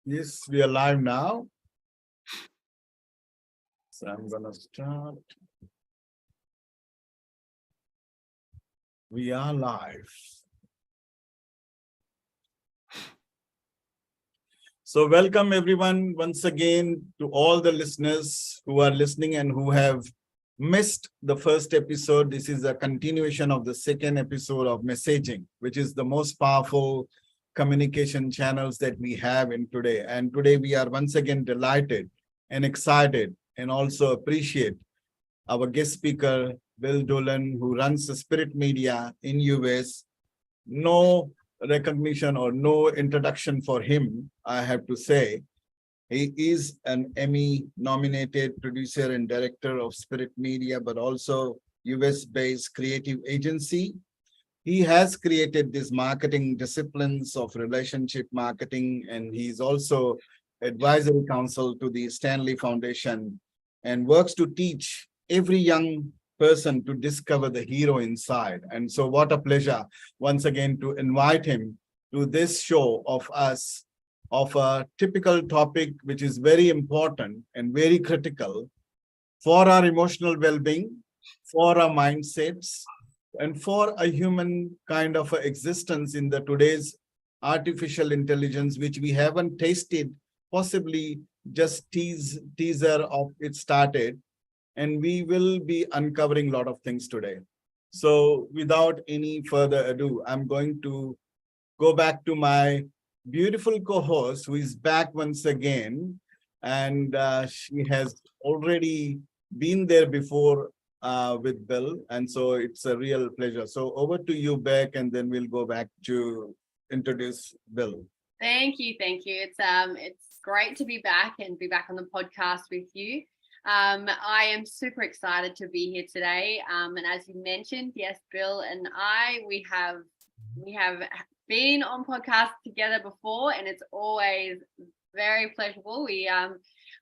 Yes, we are live now. So I'm gonna start. We are live. So welcome everyone once again to all the listeners who are listening and who have missed the first episode. This is a continuation of the second episode of messaging, which is the most powerful communication channels that we have in today. And today we are once again delighted and excited and also appreciate our guest speaker, Bill Doolan, who runs the Spirit Media in US. No recognition or no introduction for him, I have to say. He is an Emmy-nominated producer and director of Spirit Media, but also US-based creative agency. He has created these marketing disciplines of relationship marketing, and he's also advisory council to the Stanley Foundation and works to teach every young person to discover the hero inside. And so what a pleasure once again to invite him to this show of us of a typical topic which is very important and very critical for our emotional well-being, for our mindsets, and for a human kind of existence in the today's artificial intelligence, which we haven't tasted, possibly just teaser of it started, and we will be uncovering a lot of things today. So without any further ado, I'm going to go back to my beautiful co-host who is back once again, and she has already been there before with Bill, and so it's a real pleasure. So over to you, Beck, and then we'll go back to introduce Bill. Thank you. It's great to be back and be back on the podcast with you. I am super excited to be here today. And as you mentioned, yes, Bill and I, we have been on podcasts together before, and it's always very pleasurable.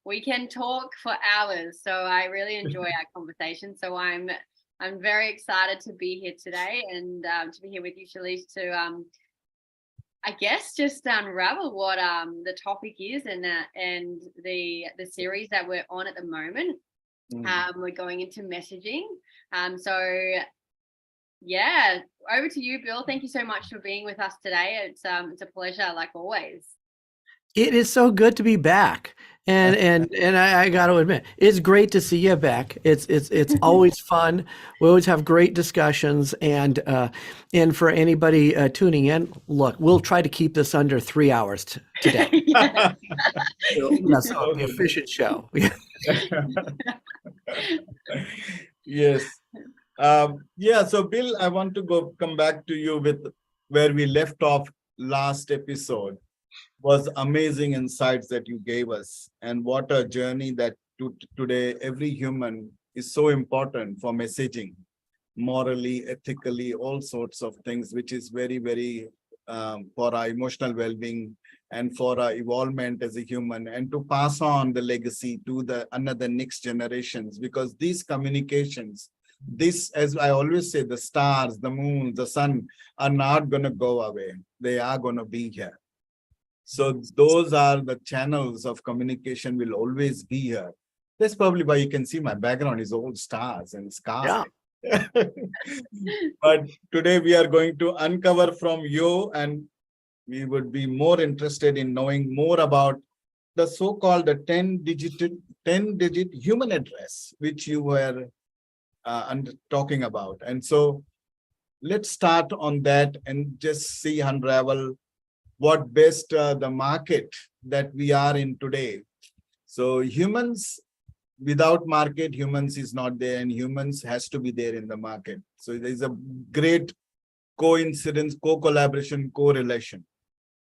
We can talk for hours, so I really enjoy our conversation. So I'm very excited to be here today and to be here with you, Shalish, to I guess just unravel what the topic is and the series that we're on at the moment. We're going into messaging. So yeah, over to you, Bill. Thank you so much for being with us today. It's a pleasure, like always. It is so good to be back, and I got to admit, it's great to see you back. It's always fun. We always have great discussions, and for anybody tuning in, look, we'll try to keep this under 3 hours today. Yeah. So it'll be an efficient show. Yes. Yeah. So Bill, I want to come back to you with where we left off last episode. Was amazing insights that you gave us, and what a journey that today every human is so important for messaging, morally, ethically, all sorts of things, which is very, very for our emotional well-being and for our evolvement as a human, and to pass on the legacy to the another next generations, because these communications, this, as I always say, the stars, the moon, the sun are not going to go away. They are going to be here. So those are the channels of communication will always be here. That's probably why you can see my background is all stars and skies. Yeah. But today we are going to uncover from you, and we would be more interested in knowing more about the so-called the 10-digit human address, which you were talking about. And so let's start on that and just see, unravel what best the market that we are in today. So humans, without market, humans is not there, and humans has to be there in the market. So there's a great coincidence, co-collaboration, correlation.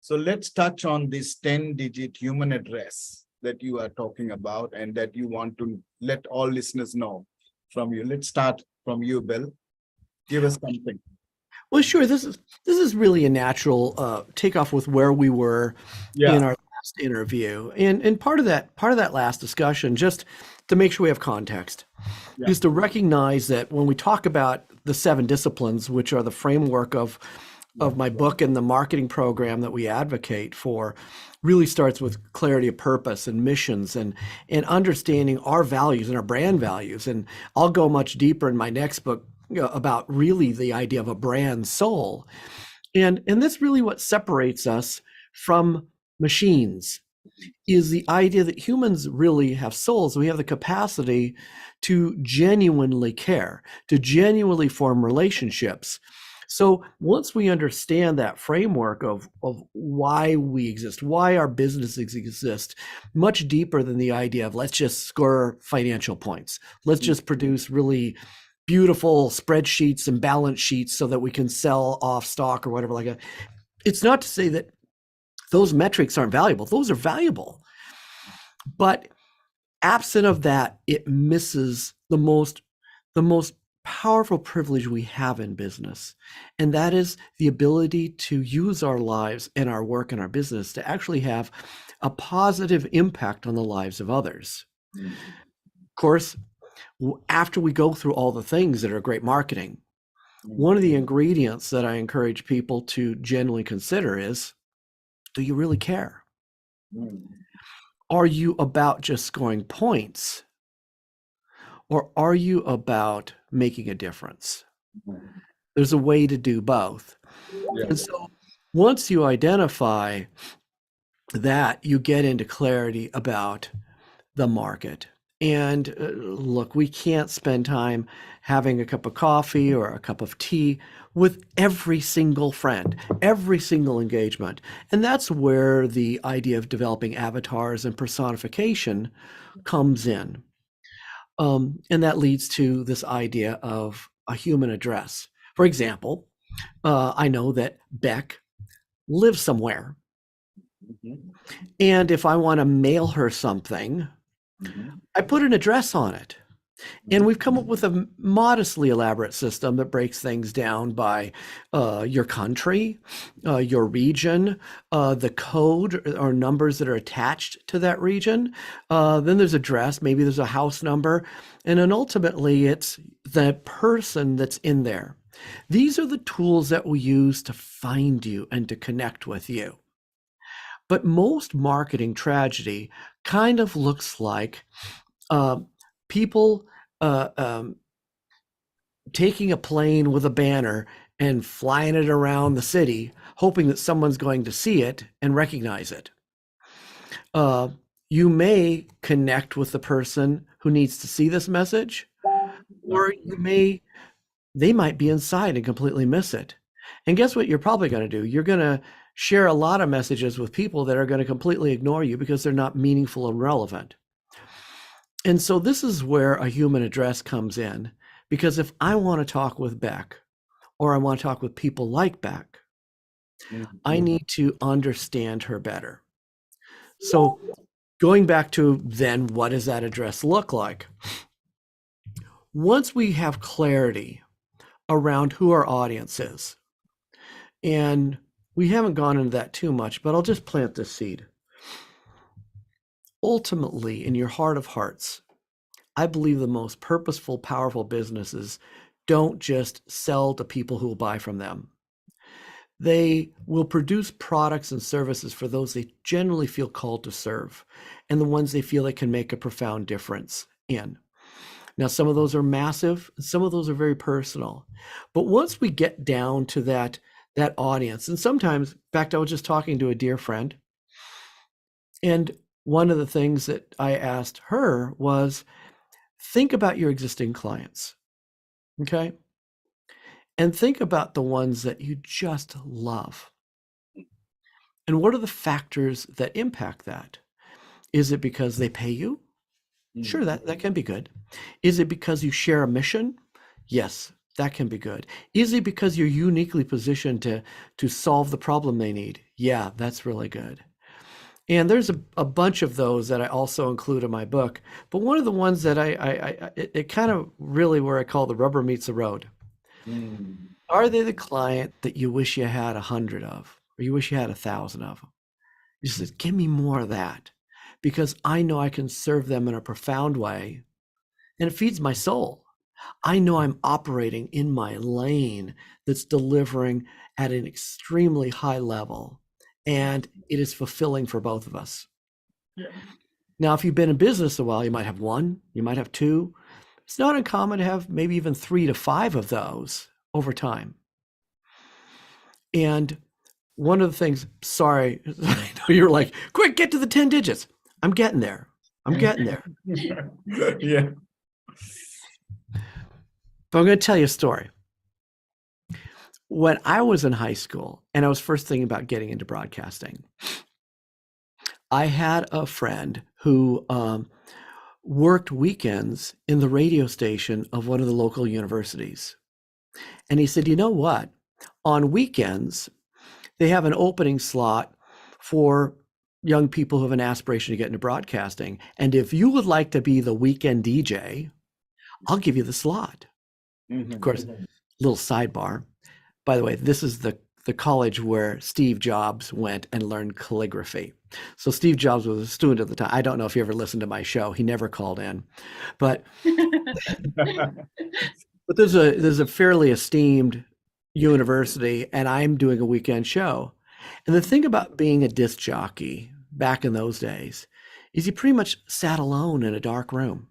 So let's touch on this 10-digit human address that you are talking about and that you want to let all listeners know from you. Let's start from you, Bill. Give us something. Well, sure. This is really a natural takeoff with where we were in our last interview, and part of that last discussion, just to make sure we have context, is to recognize that when we talk about the 7 disciplines, which are the framework of of my book and the marketing program that we advocate for really starts with clarity of purpose and missions and understanding our values and our brand values. And I'll go much deeper in my next book, about really the idea of a brand soul. And that's really what separates us from machines, is the idea that humans really have souls. We have the capacity to genuinely care, to genuinely form relationships. So once we understand that framework of why we exist, why our businesses exist, much deeper than the idea of let's just score financial points, let's just produce really beautiful spreadsheets and balance sheets so that we can sell off stock or whatever like that. It's not to say that those metrics aren't valuable. Those are valuable. But absent of that, it misses the most powerful privilege we have in business. And that is the ability to use our lives and our work and our business to actually have a positive impact on the lives of others. Of course, after we go through all the things that are great marketing, one of the ingredients that I encourage people to genuinely consider is, do you really care? Are you about just scoring points? Or are you about making a difference? There's a way to do both. Yeah. And so once you identify that, you get into clarity about the market. And look, we can't spend time having a cup of coffee or a cup of tea with every single friend, every single engagement. And that's where the idea of developing avatars and personification comes in. And that leads to this idea of a human address. For example, I know that Beck lives somewhere. And if I want to mail her something, I put an address on it. And we've come up with a modestly elaborate system that breaks things down by your country, your region, the code or numbers that are attached to that region. Then there's address, maybe there's a house number, and then ultimately it's the person that's in there. These are the tools that we use to find you and to connect with you. But most marketing tragedy kind of looks like people taking a plane with a banner and flying it around the city, hoping that someone's going to see it and recognize it. You may connect with the person who needs to see this message, or they might be inside and completely miss it. And guess what you're probably going to do? You're going to share a lot of messages with people that are going to completely ignore you because they're not meaningful and relevant. And so this is where a human address comes in, because if I want to talk with Beck, or I want to talk with people like Beck, I need to understand her better. So going back to then, what does that address look like? Once we have clarity around who our audience is, and we haven't gone into that too much, but I'll just plant this seed. Ultimately, in your heart of hearts, I believe the most purposeful, powerful businesses don't just sell to people who will buy from them. They will produce products and services for those they generally feel called to serve, and the ones they feel they can make a profound difference in. Now, some of those are massive, some of those are very personal. But once we get down to that audience, and sometimes, in fact, I was just talking to a dear friend, and one of the things that I asked her was, think about your existing clients, okay? And think about the ones that you just love. And what are the factors that impact that? Is it because they pay you? Sure, that can be good. Is it because you share a mission? Yes, that can be good. Is it because you're uniquely positioned to solve the problem they need? Yeah, that's really good. And there's a bunch of those that I also include in my book. But one of the ones that it kind of really where I call the rubber meets the road. Are they the client that you wish you had 100 of, or you wish you had 1,000 of them? You said, give me more of that, because I know I can serve them in a profound way, and it feeds my soul. I know I'm operating in my lane that's delivering at an extremely high level, and it is fulfilling for both of us. Yeah. Now, if you've been in business a while, you might have one, you might have two. It's not uncommon to have maybe even 3 to 5 of those over time. And one of the things, sorry, I know you're like, quick, get to the 10 digits. I'm getting there. Yeah. But I'm going to tell you a story. When I was in high school and I was first thinking about getting into broadcasting, I had a friend who worked weekends in the radio station of one of the local universities. And he said, you know what? On weekends, they have an opening slot for young people who have an aspiration to get into broadcasting. And if you would like to be the weekend DJ, I'll give you the slot. Of course, little sidebar. By the way, this is the college where Steve Jobs went and learned calligraphy. So Steve Jobs was a student at the time. I don't know if you ever listened to my show. He never called in. But there's a fairly esteemed university, and I'm doing a weekend show. And the thing about being a disc jockey back in those days is you pretty much sat alone in a dark room.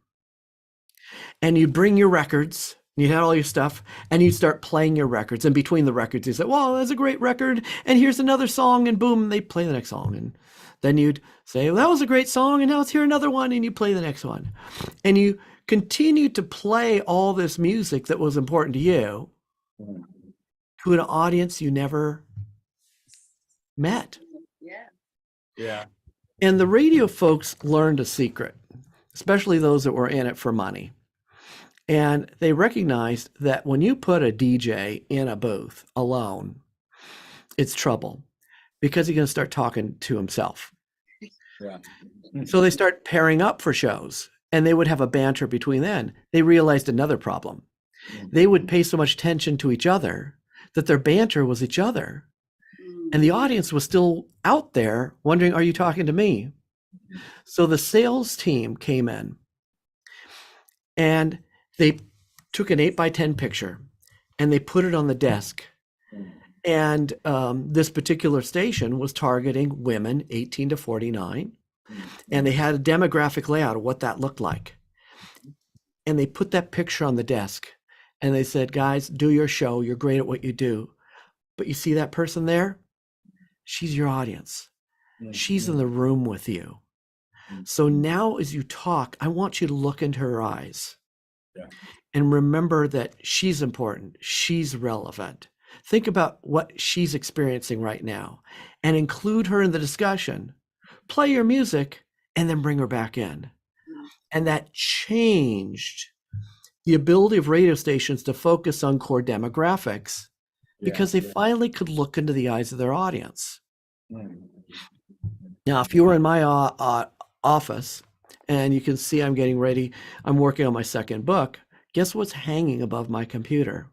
And you'd bring your records, you had all your stuff, and you'd start playing your records. And between the records, you said, well, that's a great record, and here's another song, and boom, they play the next song. And then you'd say, well, that was a great song, and now let's hear another one, and you play the next one. And you continue to play all this music that was important to you to an audience you never met. Yeah. And the radio folks learned a secret, especially those that were in it for money. And they recognized that when you put a DJ in a booth alone, it's trouble because he's going to start talking to himself. Yeah. So they start pairing up for shows, and they would have a banter between then. They realized another problem. They would pay so much attention to each other that their banter was each other. And the audience was still out there wondering, are you talking to me? So the sales team came in and they took an 8x10 picture and they put it on the desk. And this particular station was targeting women 18 to 49. And they had a demographic layout of what that looked like. And they put that picture on the desk and they said, guys, do your show. You're great at what you do. But you see that person there? She's your audience. She's in the room with you. So now as you talk, I want you to look into her eyes and remember that she's important. She's relevant. Think about what she's experiencing right now and include her in the discussion. Play your music and then bring her back in. And that changed the ability of radio stations to focus on core demographics because they finally could look into the eyes of their audience. Now, if you were in my office and you can see I'm getting ready, I'm working on my second book, guess what's hanging above my computer?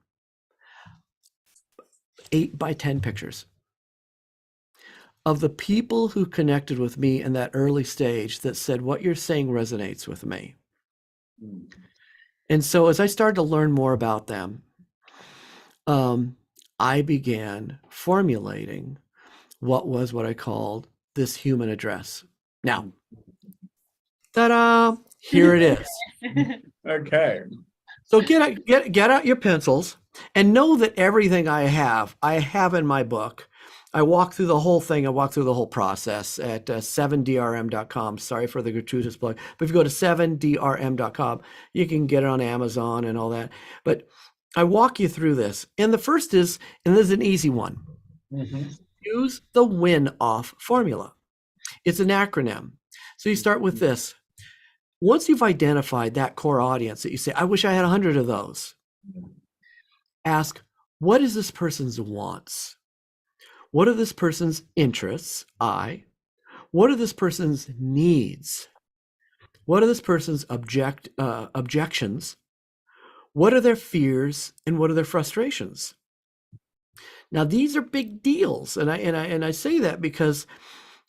8x10 pictures of the people who connected with me in that early stage that said, what you're saying resonates with me. And so as I started to learn more about them, I began formulating what I called this human address. Now, ta-da, here it is. Okay. So get out your pencils and know that everything I have in my book. I walk through the whole thing. I walk through the whole process at 7drm.com. Sorry for the gratuitous plug. But if you go to 7drm.com, you can get it on Amazon and all that. But I walk you through this. And the first is, and this is an easy one, use the win-off formula. It's an acronym. So you start with this. Once you've identified that core audience that you say, I wish I had 100 of those, ask, what is this person's wants? What are this person's interests? What are this person's needs? What are this person's objections? What are their fears and what are their frustrations? Now, these are big deals. And I say that because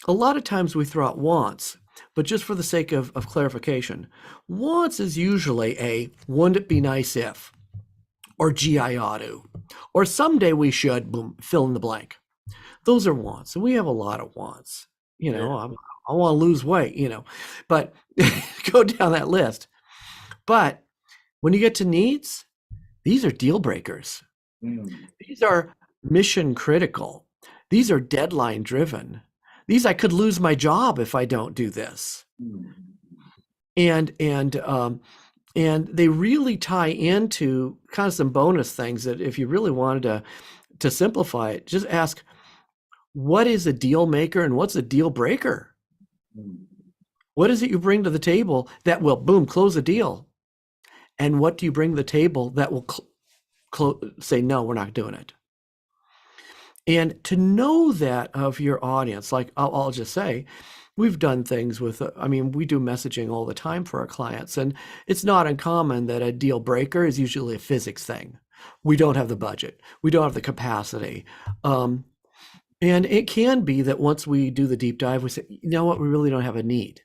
a lot of times we throw out wants, but just for the sake of clarification, wants is usually a wouldn't it be nice if, or gee, I ought to, or someday we should, boom, fill in the blank. Those are wants. And we have a lot of wants. You know, I want to lose weight, you know, but go down that list. But when you get to needs, these are deal breakers. These are mission critical. These are deadline driven. These, I could lose my job if I don't do this. And they really tie into kind of some bonus things that if you really wanted to simplify it, just ask, what is a deal maker and what's a deal breaker? What is it you bring to the table that will, boom, close a deal? And what do you bring to the table that will say, no, we're not doing it? And to know that of your audience, like I'll just say, we've done things with, we do messaging all the time for our clients, and it's not uncommon that a deal breaker is usually a physics thing. We don't have the budget. We don't have the capacity. And it can be that once we do the deep dive, we say, you know what, we really don't have a need.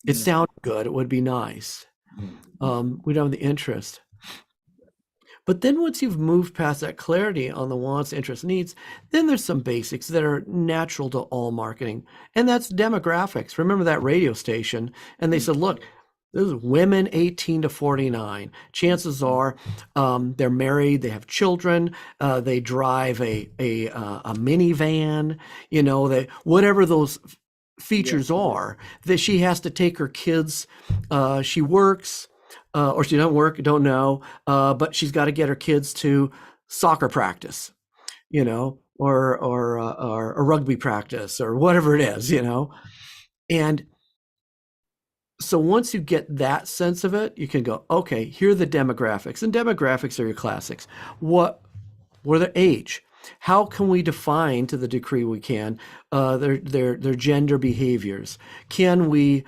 It sounds good. It would be nice. We don't have the interest. But then once you've moved past that clarity on the wants, interests, needs, then there's some basics that are natural to all marketing. And that's demographics. Remember that radio station? And they said, look, there's women 18 to 49. Chances are they're married, they have children, they drive a minivan, you know, whatever those features are, that she has to take her kids, she works, or she don't work, don't know, but she's got to get her kids to soccer practice, you know, or a rugby practice or whatever it is, you know. And so once you get that sense of it, you can go, okay, here are the demographics. And demographics are your classics. What were their age? How can we define, to the degree we can, their gender behaviors? Can we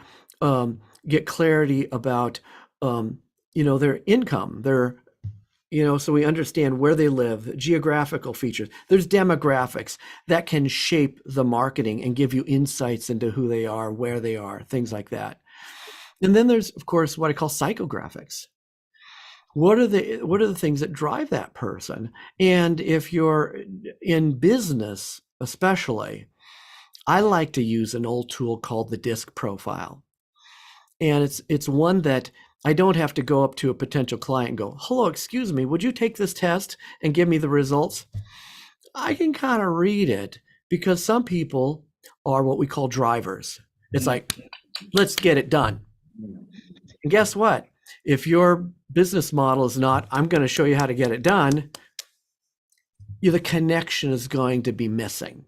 get clarity about their income, so we understand where they live, geographical features. There's demographics that can shape the marketing and give you insights into who they are, where they are, things like that. And then there's, of course, what I call psychographics. What are the things that drive that person? And if you're in business, especially, I like to use an old tool called the DISC profile. And it's one that I don't have to go up to a potential client and go, hello, excuse me, would you take this test and give me the results? I can kind of read it, because some people are what we call drivers. It's like, let's get it done. And guess what? If your business model is not, I'm going to show you how to get it done, the connection is going to be missing.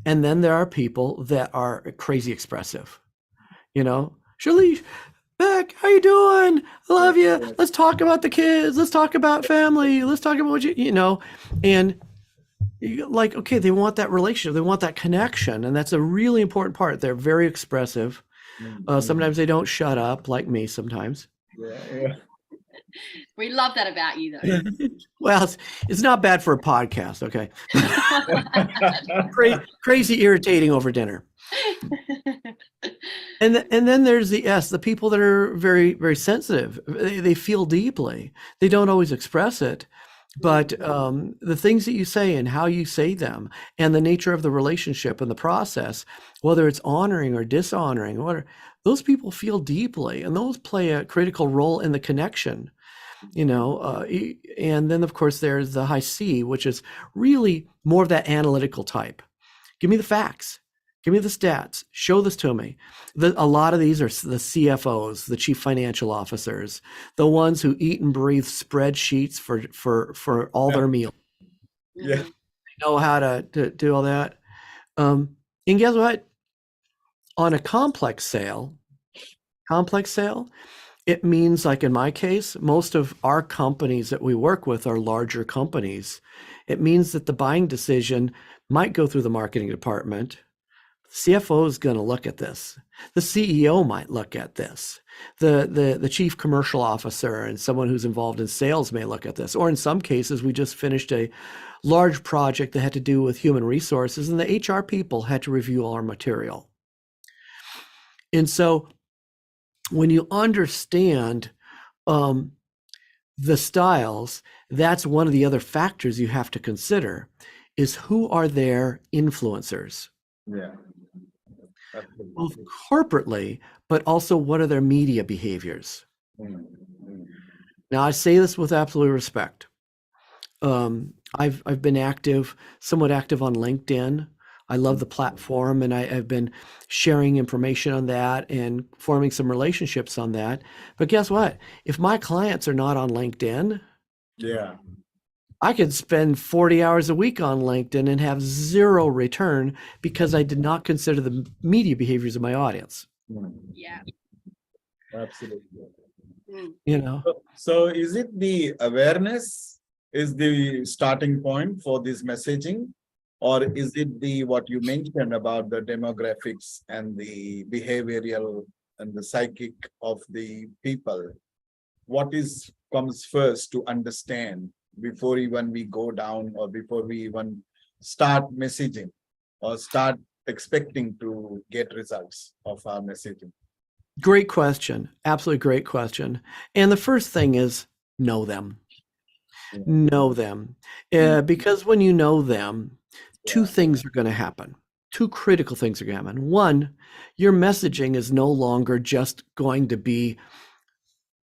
And then there are people that are crazy expressive. You know, Shirley, Beck, how you doing? I love you. Let's talk about the kids. Let's talk about family. Let's talk about what and like, okay, they want that relationship. They want that connection. And that's a really important part. They're very expressive. Sometimes they don't shut up, like me sometimes. Yeah. We love that about you, though. Well, it's not bad for a podcast, okay? Crazy irritating over dinner. And then there's the people that are very, very sensitive. They feel deeply. They don't always express it, but the things that you say and how you say them, and the nature of the relationship and the process, whether it's honoring or dishonoring, those people feel deeply, and those play a critical role in the connection. And then of course there's the high C, which is really more of that analytical type. Give me the facts. Give me the stats. Show this to me. A lot of these are the CFOs, the chief financial officers, the ones who eat and breathe spreadsheets for all their meals. Yeah. They know how to do all that. And guess what? On a complex sale, it means, like in my case, most of our companies that we work with are larger companies. It means that the buying decision might go through the marketing department. CFO is going to look at this. The CEO might look at this. The chief commercial officer and someone who's involved in sales may look at this. Or in some cases, we just finished a large project that had to do with human resources, and the HR people had to review all our material. And so when you understand the styles, that's one of the other factors you have to consider is who are their influencers, Yeah. both Absolutely. corporately, but also what are their media behaviors. Mm, mm. Now, I say this with absolute respect. I've been somewhat active on LinkedIn. I love the platform, and I've been sharing information on that and forming some relationships on that. But guess what? If my clients are not on LinkedIn, Yeah. I could spend 40 hours a week on LinkedIn and have zero return because I did not consider the media behaviors of my audience. Mm, Yeah. absolutely. Mm. You know, So is it the awareness is the starting point for this messaging? Or is it the what you mentioned about the demographics and the behavioral and the psychic of the people? What is comes first to understand before even we go down or before we even start messaging or start expecting to get results of our messaging? great question. Absolutely great question. And the first thing is know them. Yeah. Know them. Because when you know them, two things are going to happen. Two critical things are going to happen. One, your messaging is no longer just going to be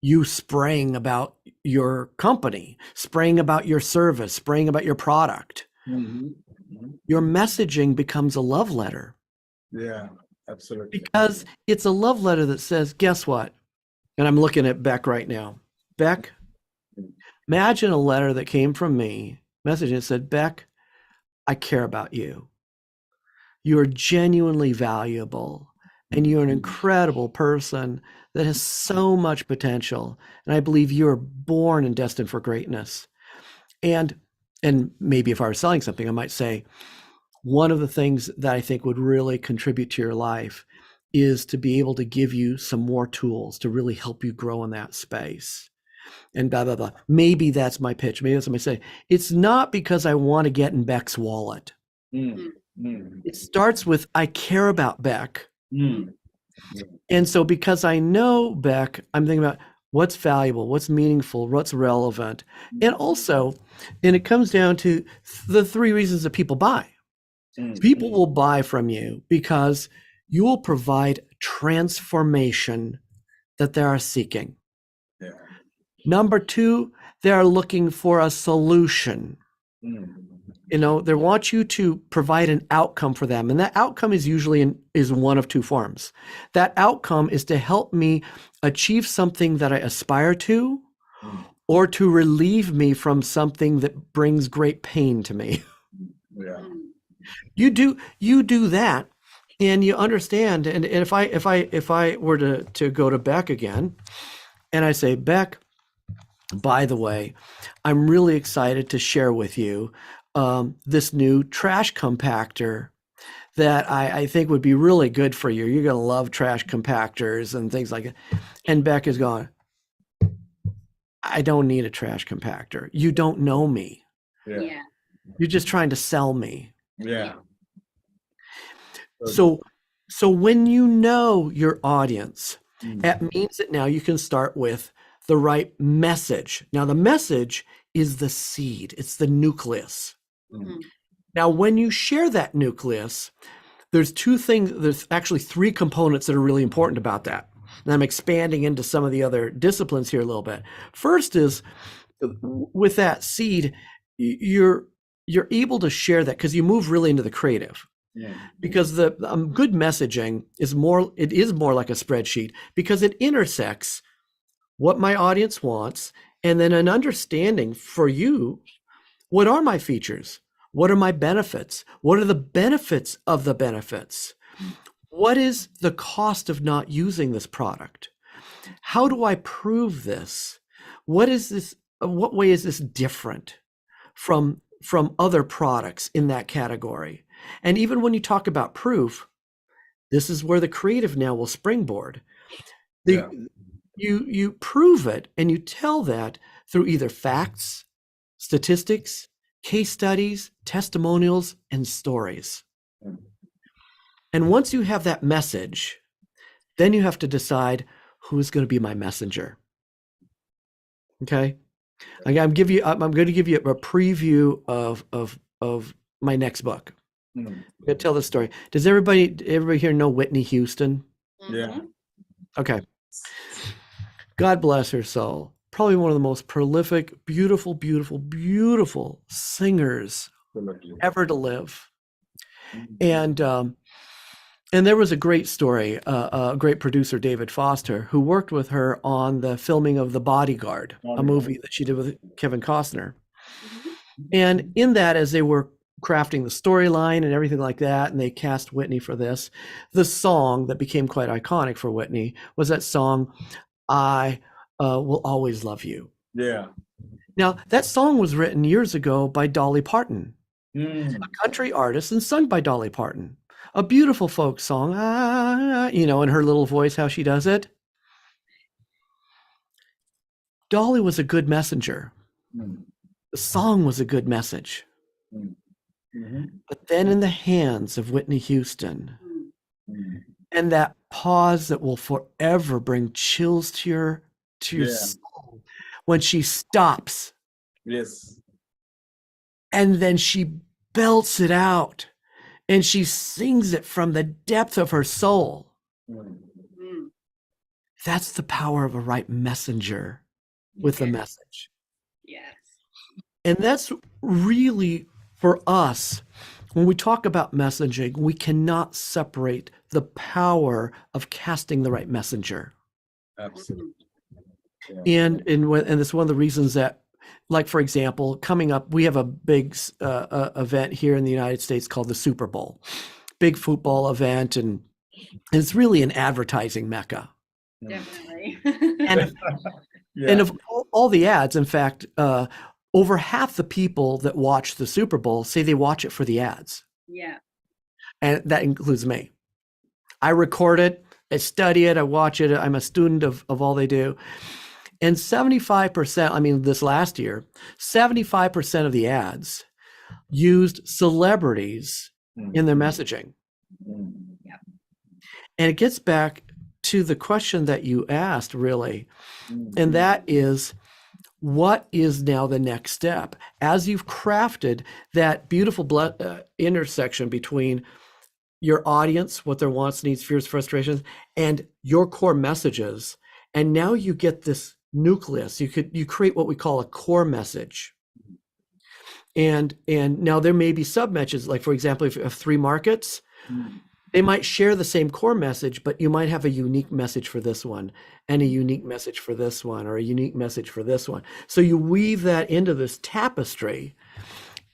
you spraying about your company, spraying about your service, spraying about your product. Mhm. Mhm. Your messaging becomes a love letter Yeah, absolutely. because it's a love letter that says, guess what? And I'm looking at Beck right now. Beck, imagine a letter that came from me, message that said, Beck, I care about you. You are genuinely valuable and you're an incredible person that has so much potential. And I believe you are born and destined for greatness. And maybe if I were selling something, I might say, one of the things that I think would really contribute to your life is to be able to give you some more tools to really help you grow in that space. And blah, blah, blah. Maybe that's my pitch. Maybe that's what I say. It's not because I want to get in Beck's wallet. Mm, mm, It starts with, I care about Beck. mm. And so because I know Beck, I'm thinking about what's valuable, what's meaningful, what's relevant. And also, and it comes down to the three reasons that people buy. People will buy from you because you will provide transformation that they are seeking. Yeah. Number two, they are looking for a solution. Mm. You know, they want you to provide an outcome for them. And that outcome is usually is one of two forms. That outcome is to help me achieve something that I aspire to, Mm. or to relieve me from something that brings great pain to me. Yeah. Mm. You do that, and you understand. And if I were to go to Beck again, and I say, Beck, by the way, I'm really excited to share with you this new trash compactor that I think would be really good for you. You're going to love trash compactors and things like that. And Beck is going, I don't need a trash compactor. You don't know me. Yeah. Yeah. You're just trying to sell me. Yeah. So when you know your audience, Mm. that means that now you can start with the right message. Now the message is the seed. It's the nucleus. Mm. Now, when you share that nucleus, there's actually three components that are really important about that. And I'm expanding into some of the other disciplines here a little bit. First is with that seed, you're able to share that because you move really into the creative. Yeah. Because the good messaging is more like a spreadsheet because it intersects what my audience wants and then an understanding for you. What are my features? What are my benefits? What are the benefits of the benefits? What is the cost of not using this product? How do I prove this? What is this? What way is this different from other products in that category? And even when you talk about proof, this is where the creative now will springboard. Yeah. You prove it and you tell that through either facts, statistics, case studies, testimonials, and stories. Mm. And once you have that message, then you have to decide who's going to be my messenger. Okay? I'm going to give you a preview of my next book. Mm. I'm going to tell the story. Does everybody here know Whitney Houston? Yeah. Okay. God bless her soul. Probably one of the most prolific, beautiful, beautiful, beautiful singers Absolutely. ever to live. Mm. And there was a great story, a great producer, David Foster, who worked with her on the filming of The Bodyguard, a movie that she did with Kevin Costner. And in that, as they were crafting the storyline and everything like that, and they cast Whitney for this, the song that became quite iconic for Whitney was that song, I Will Always Love You. Yeah. Now, that song was written years ago by Dolly Parton, Mm. a country artist, and sung by Dolly Parton. A beautiful folk song, in her little voice, how she does it. Dolly was a good messenger. Mm. The song was a good message. Mm. Mm-hmm. But then in the hands of Whitney Houston, Mm. and that pause that will forever bring chills to your Yeah. soul, when she stops Yes. and then she belts it out and she sings it from the depth of her soul. Mm. That's the power of a right messenger with a message. Yes. And that's really, for us, when we talk about messaging, we cannot separate the power of casting the right messenger. Absolutely. Yeah. And it's one of the reasons that, like, for example, coming up, we have a big event here in the United States called the Super Bowl, big football event, and it's really an advertising mecca. Definitely. And Yeah. and of all the ads, in fact, over half the people that watch the Super Bowl say they watch it for the ads. Yeah. And that includes me. I record it, I study it, I watch it. I'm a student of all they do. And 75%, this last year, 75% of the ads used celebrities in their messaging. Mm. And it gets back to the question that you asked, really. Mm. And that is, what is now the next step? As you've crafted that beautiful intersection between your audience, what their wants, needs, fears, frustrations, and your core messages, and now you get this nucleus. You create what we call a core message. And now there may be sub messages, like, for example, if you have 3 markets, they might share the same core message, but you might have a unique message for this one, and a unique message for this one, or a unique message for this one. So you weave that into this tapestry,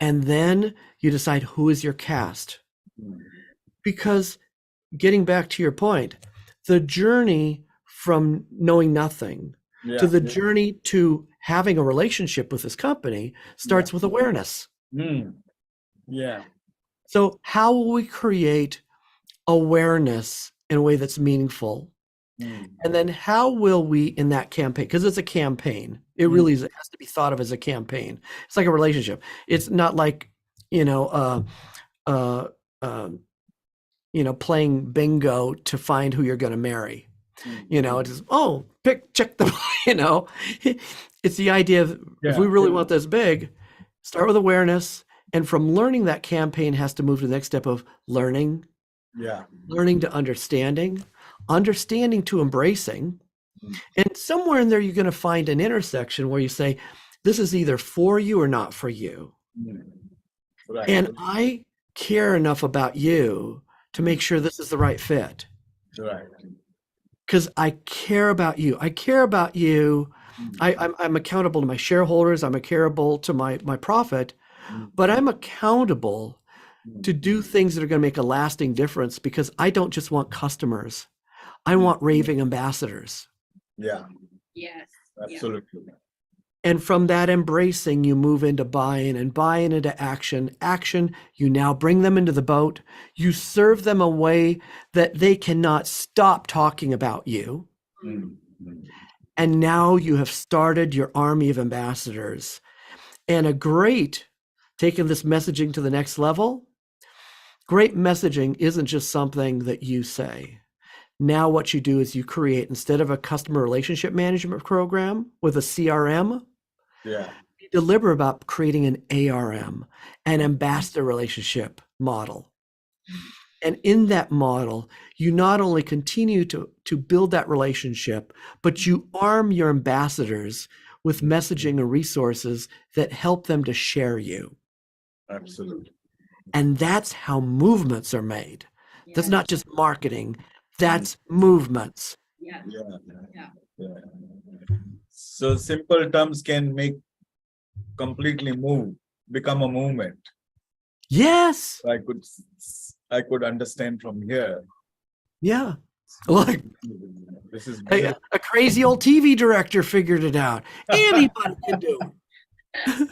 and then you decide who is your cast. Because, getting back to your point, the journey from knowing nothing to the journey to having a relationship with this company starts with awareness. Mm. Yeah. So how will we create awareness in a way that's meaningful? Mm. And then how will we, in that campaign, because it's a campaign, it really is, it has to be thought of as a campaign. It's like a relationship. It's not like, playing bingo to find who you're going to marry. It's just, check the, it's the idea of, if we really want this big, start with awareness. And from learning, that campaign has to move to the next step of learning, learning to understanding to embracing. And somewhere in there, you're going to find an intersection where you say, this is either for you or not for you. Right. And I care enough about you to make sure this is the right fit. Right. Because I care about you. I care about you. I'm accountable to my shareholders. I'm accountable to my profit, but I'm accountable to do things that are going to make a lasting difference, because I don't just want customers. I want raving ambassadors. Yeah. Yes. Absolutely. And from that embracing, you move into buy-in, and buy-in into action. Action, you now bring them into the boat. You serve them a way that they cannot stop talking about you. And now you have started your army of ambassadors. And taking this messaging to the next level, great messaging isn't just something that you say. Now what you do is you create, instead of a customer relationship management program with a CRM, Yeah. Be deliberate about creating an ARM, an ambassador relationship model. And in that model, you not only continue to build that relationship, but you arm your ambassadors with messaging and resources that help them to share you. Absolutely. And that's how movements are made. That's Yeah. not just marketing, that's movements. Yeah. Yeah. Yeah. Yeah. So simple terms can make completely become a movement. Yes. I could understand from here. Yeah. Like This is a crazy old TV director figured it out. Anybody can do it.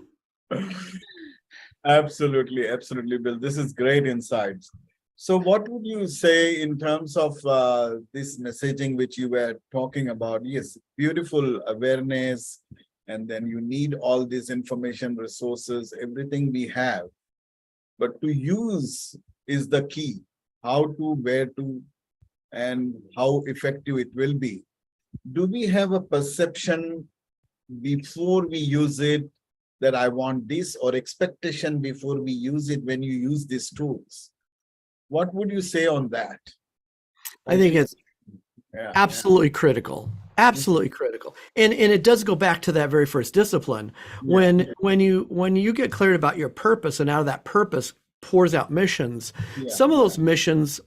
absolutely, absolutely, Bill. This is great insights. So, what would you say in terms of this messaging which you were talking about? Yes, beautiful awareness, and then you need all these information resources, everything we have. But to use is the key. How to, where to, and how effective it will be. Do we have a perception before we use it that I want this, or expectation before we use it when you use these tools? What would you say on that? I think it's Yeah, absolutely critical. Absolutely critical. And it does go back to that very first discipline. yeah, When you get clear about your purpose, and out of that purpose pours out missions, yeah. some of those missions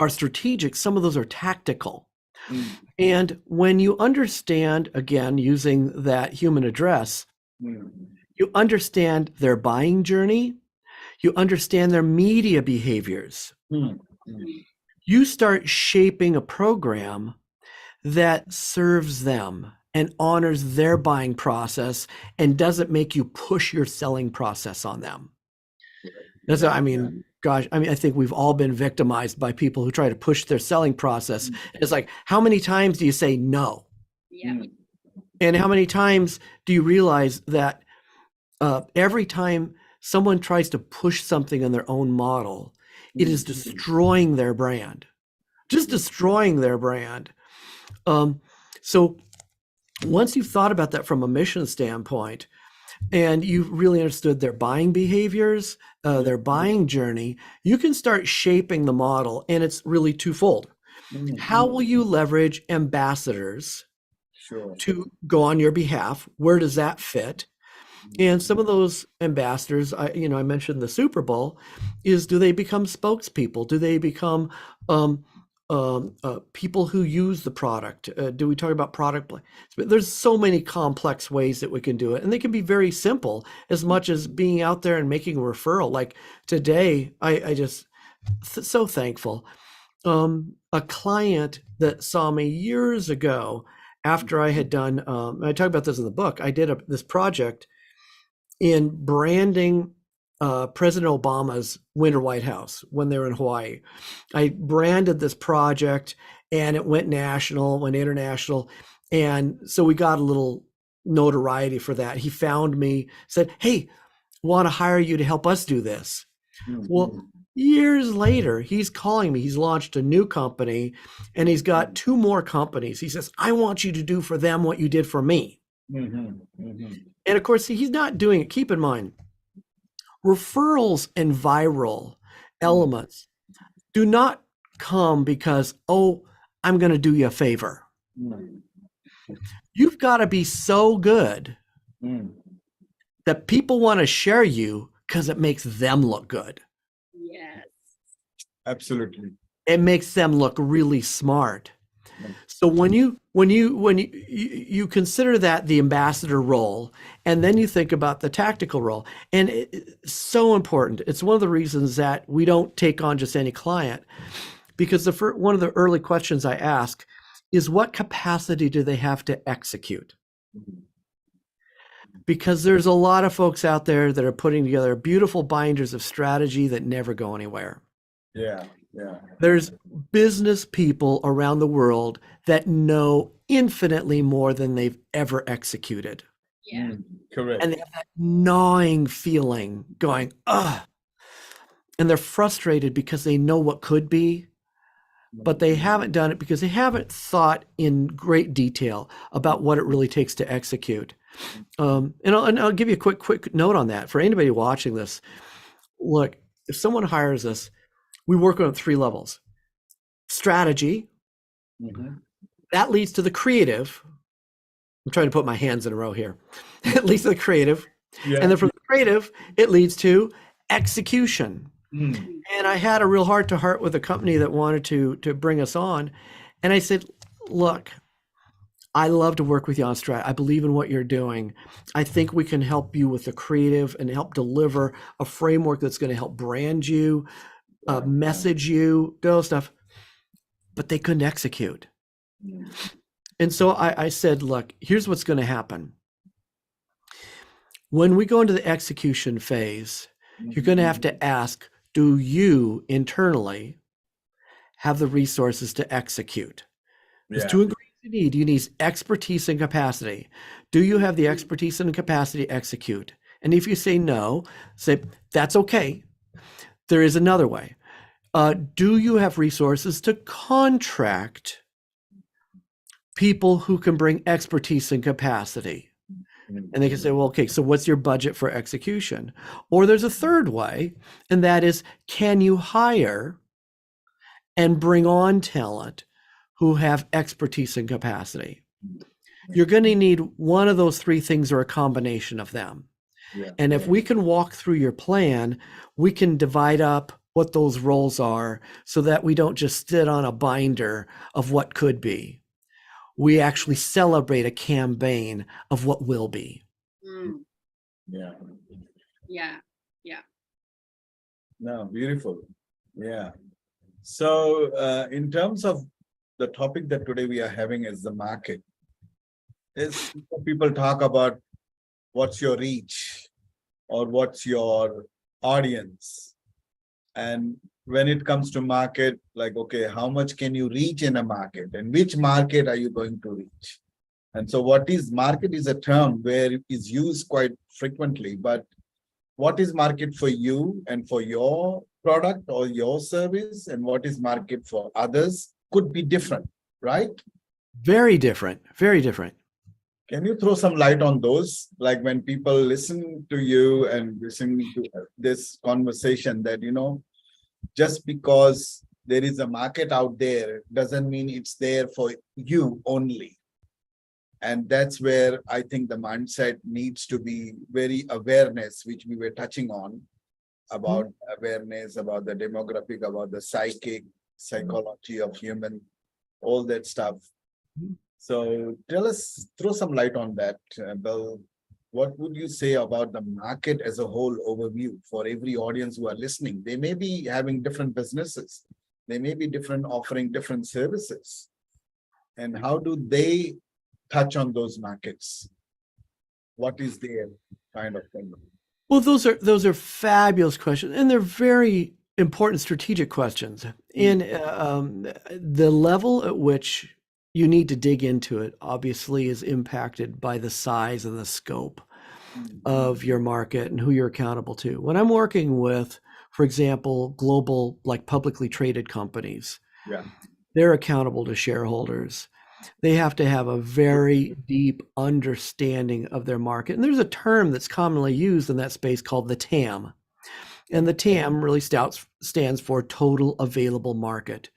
are strategic, some of those are tactical. Mm, And when you understand, again, using that human address, mm, you understand their buying journey, you understand their media behaviors, mm, mm. you start shaping a program that serves them and honors their buying process and doesn't make you push your selling process on them. That's, I mean, gosh, I mean, I think we've all been victimized by people who try to push their selling process. It's like, how many times do you say no? Yeah. Mm. And how many times do you realize that every time someone tries to push something in their own model, it is destroying their brand, just destroying their brand. So once you've thought about that from a mission standpoint, and you've really understood their buying behaviors, their buying journey, you can start shaping the model. And it's really twofold. Mm. How will you leverage ambassadors Sure. to go on your behalf? Where does that fit? And some of those ambassadors, I mentioned the Super Bowl, is do they become spokespeople? Do they become people who use the product? Do we talk about product? There's so many complex ways that we can do it, and they can be very simple, as much as being out there and making a referral. Like today, I just so thankful. A client that saw me years ago after I had done, I talk about this in the book. I did this project in branding President Obama's Winter White House when they were in Hawaii. I branded this project and it went national, went international. And so we got a little notoriety for that. He found me, said, "Hey, want to hire you to help us do this." Mm. Well, years later, he's calling me. He's launched a new company and he's got 2 more companies. He says, "I want you to do for them what you did for me." Mhm, mhm. And of course, he's not doing it. Keep in mind, referrals and viral elements do not come because, oh, I'm going to do you a favor. Mm. You've got to be so good Mm. that people want to share you because it makes them look good. Yes. Absolutely. It makes them look really smart. So when you consider that the ambassador role, and then you think about the tactical role, and it's so important. It's one of the reasons that we don't take on just any client, because one of the early questions I ask is, what capacity do they have to execute? Because there's a lot of folks out there that are putting together beautiful binders of strategy that never go anywhere. Yeah, yeah. There's business people around the world that know infinitely more than they've ever executed. Yeah. Mm. Correct. And they have that gnawing feeling going, ugh. And they're frustrated because they know what could be, but they haven't done it because they haven't thought in great detail about what it really takes to execute. And I'll give you a quick note on that for anybody watching this. Look, if someone hires us, we work on 3 levels. Strategy, that leads to the creative. I'm trying to put my hands in a row here. It leads to the creative. Yeah. And then from the creative, it leads to execution. Mm. And I had a real heart-to-heart with a company that wanted to bring us on. And I said, look, I love to work with you on strat. I believe in what you're doing. I think we can help you with the creative and help deliver a framework that's going to help brand you, message you, do all stuff. But they couldn't execute. And so I said, look, here's what's going to happen. When we go into the execution phase, you're going to have to ask, do you internally have the resources to execute? There's 2 ingredients you need. You need expertise and capacity. Do you have the expertise and capacity to execute? And if you say no, say, that's okay. There is another way. Do you have resources to contract people who can bring expertise and capacity? And they can say, well, okay, so what's your budget for execution? Or there's a third way, and that is, can you hire and bring on talent who have expertise and capacity? You're going to need one of those 3 things or a combination of them. And if we can walk through your plan, we can divide up what those roles are so that we don't just sit on a binder of what could be. We actually celebrate a campaign of what will be. Yeah. No, beautiful. Yeah. So in terms of the topic that today we are having is the market. Is people talk about what's your reach or what's your audience. And when it comes to market, like, okay, how much can you reach in a market and which market are you going to reach? And so what is market is a term where it is used quite frequently, but what is market for you and for your product or your service, and what is market for others could be different, right? Very different, very different. Can you throw some light on those? Like when people listen to you and listen to this conversation that, just because there is a market out there doesn't mean it's there for you only. And that's where I think the mindset needs to be very awareness, which we were touching on, about awareness, about the demographic, about the psychology of human, all that stuff. So throw some light on that, Bill. What would you say about the market as a whole overview for every audience who are listening? They may be having different businesses. They may be offering different services. And how do they touch on those markets? What is their kind of thing? Well, those are fabulous questions, and they're very important strategic questions. And the level at which you need to dig into it obviously is impacted by the size and the scope of your market and who you're accountable to. When I'm working with, for example, global, like publicly traded companies, they're accountable to shareholders. They have to have a very deep understanding of their market. And there's a term that's commonly used in that space called the TAM. And the TAM really stands for total available market.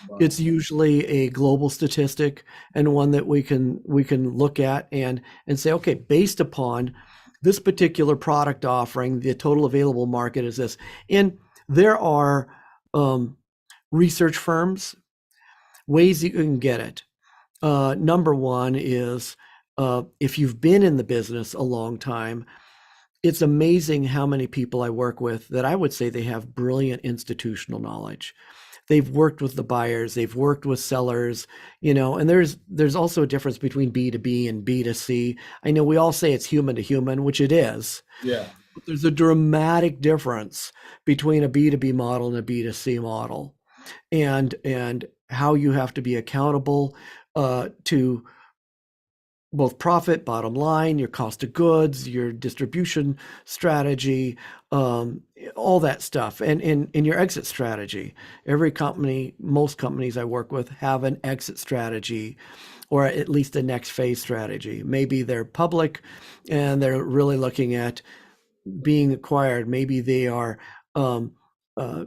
Wow. It's usually a global statistic and one that we can look at and say, okay, based upon this particular product offering, the total available market is this. And there are research firms, ways you can get it. Number one is if you've been in the business a long time, it's amazing how many people I work with that I would say they have brilliant institutional knowledge. They've worked with the buyers, they've worked with sellers, and there's also a difference between B2B and B2C. I know we all say it's human to human, which it is. Yeah. But there's a dramatic difference between a B2B model and a B2C model. And how you have to be accountable to both profit, bottom line, your cost of goods, your distribution strategy, all that stuff, and in your exit strategy. Every company, most companies I work with have an exit strategy, or at least a next phase strategy. Maybe they're public and they're really looking at being acquired. Maybe they are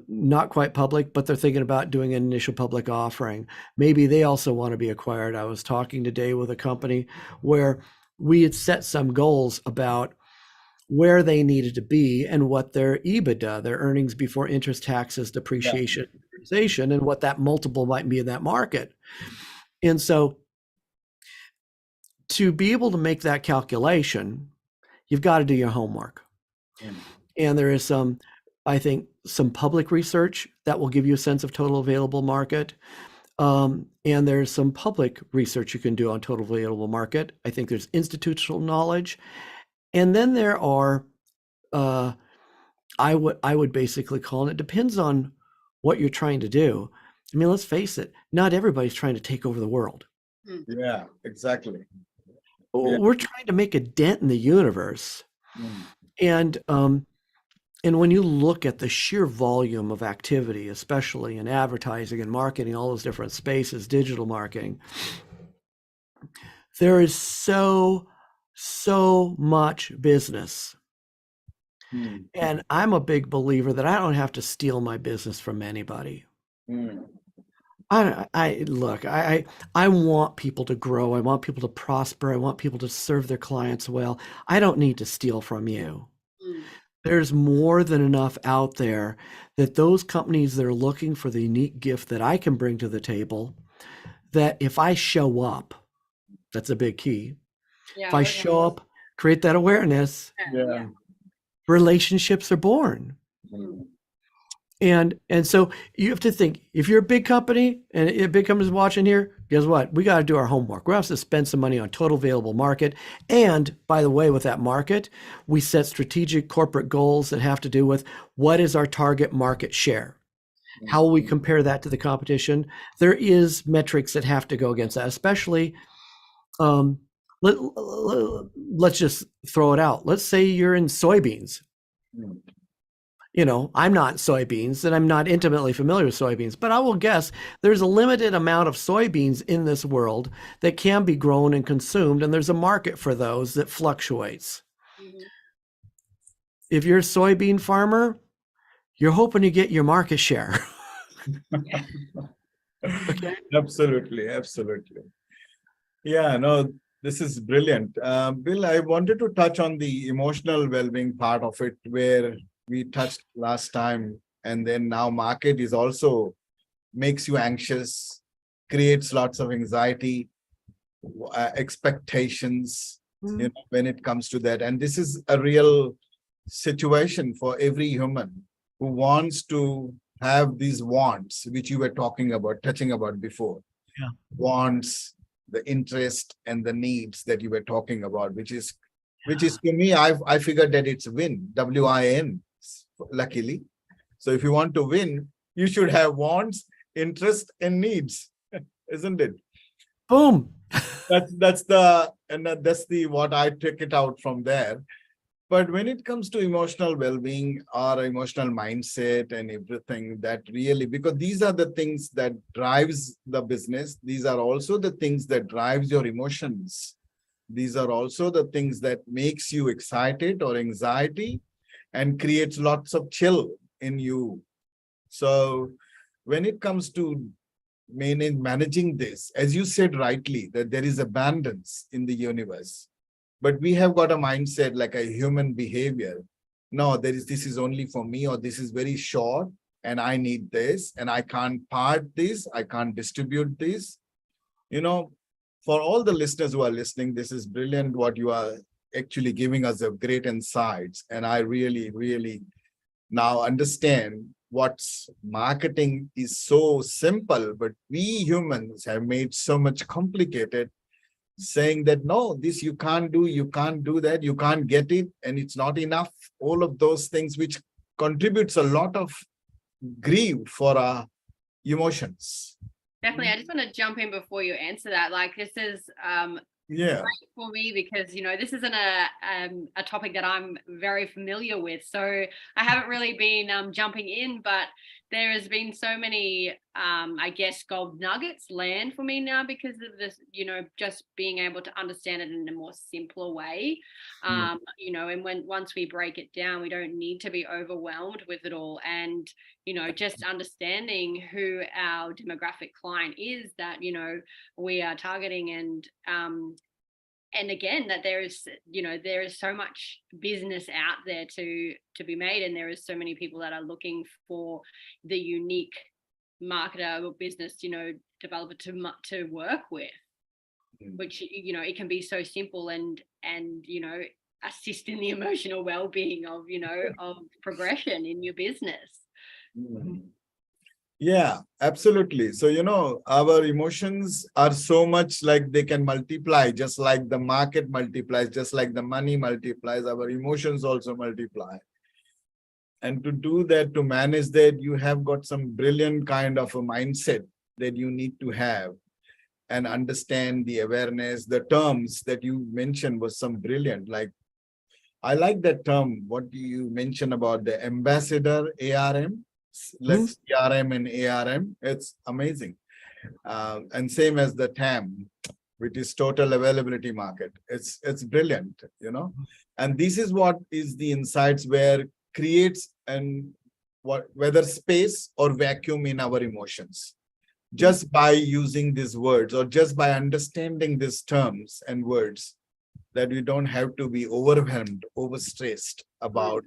not quite public, but they're thinking about doing an initial public offering. Maybe they also want to be acquired. I was talking today with a company where we had set some goals about where they needed to be and what their EBITDA, their earnings before interest, taxes, depreciation, amortization, and what that multiple might be in that market. And so to be able to make that calculation, you've got to do your homework. And there is I think, some public research that will give you a sense of total available market. And there's some public research you can do on total available market. I think there's institutional knowledge. And then there are, I would basically call it, depends on what you're trying to do. I mean, let's face it, not everybody's trying to take over the world. Yeah, exactly. We're trying to make a dent in the universe. And when you look at the sheer volume of activity, especially in advertising and marketing, all those different spaces, digital marketing, there is so much business. And I'm a big believer that I don't have to steal my business from anybody. I want people to grow. I want people to prosper. I want people to serve their clients well. I don't need to steal from you. There's more than enough out there that those companies that are looking for the unique gift that I can bring to the table, that if I show up, that's a big key. If I show up, create that awareness, relationships are born. And so you have to think, if you're a big company and a big company's watching here, guess what? We got to do our homework. We have to spend some money on total available market. And by the way, with that market, we set strategic corporate goals that have to do with what is our target market share? How will we compare that to the competition? There is metrics that have to go against that, especially, let's just throw it out. Let's say you're in soybeans. You know, I'm not soybeans and I'm not intimately familiar with soybeans, but I will guess there's a limited amount of soybeans in this world that can be grown and consumed, and there's a market for those that fluctuates. If you're a soybean farmer, you're hoping to get your market share. Okay? Absolutely. Yeah, no, this is brilliant. Bill, I wanted to touch on the emotional well-being part of it, where we touched last time, and then now market is also makes you anxious, creates lots of anxiety, expectations, when it comes to that. And this is a real situation for every human who wants to have these wants, which you were touching about before. Wants, the interest and the needs that you were talking about, which is to me, I figured that it's win, WIN. Luckily. So if you want to win, you should have wants, interest, and needs, isn't it? Boom. That's what I took it out from there. But when it comes to emotional well-being or emotional mindset and everything, that really, because these are the things that drives the business, these are also the things that drives your emotions. These are also the things that makes you excited or anxiety, and creates lots of chill in you. So when it comes to managing this, as you said rightly, that there is abundance in the universe, but we have got a mindset like a human behavior. No, this is only for me, or this is very short and I need this and I can't part this, I can't distribute this. You know, for all the listeners who are listening, this is brilliant what you are actually giving us a great insights. And I really now understand what's marketing is so simple, but we humans have made so much complicated, saying that, no, this you can't do that, you can't get it, and it's not enough. All of those things, which contributes a lot of grief for our emotions. Definitely. I just want to jump in before you answer that. Like, this is Yeah. for me because this isn't a topic that I'm very familiar with, so I haven't really been jumping in, but there has been so many I guess gold nuggets land for me now because of this, just being able to understand it in a more simpler way. And once we break it down, we don't need to be overwhelmed with it all, and just understanding who our demographic client is that we are targeting, and again that there is so much business out there to be made, and there is so many people that are looking for the unique marketer or business developer to work with, which it can be so simple and assist in the emotional well-being of of progression in your business. Yeah, absolutely. So, our emotions are so much like they can multiply, just like the market multiplies, just like the money multiplies, our emotions also multiply. And to do that, to manage that, you have got some brilliant kind of a mindset that you need to have and understand the awareness. The terms that you mentioned was some brilliant, like, I like that term. What do you mention about the ambassador ARM? Let's CRM and ARM. It's amazing. And same as the TAM, which is total availability market. It's brilliant, And this is what is the insights where creates and whether space or vacuum in our emotions. Just by using these words or just by understanding these terms and words, that you don't have to be overwhelmed, overstressed about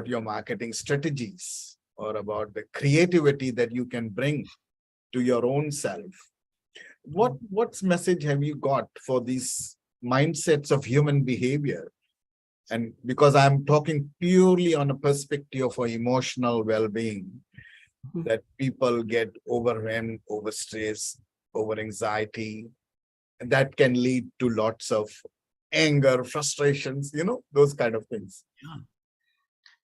your marketing strategies or about the creativity that you can bring to your own self. What message have you got for these mindsets of human behavior? And because I'm talking purely on a perspective of emotional well-being, that people get overwhelmed, overstressed, over anxiety, and that can lead to lots of anger, frustrations, those kind of things.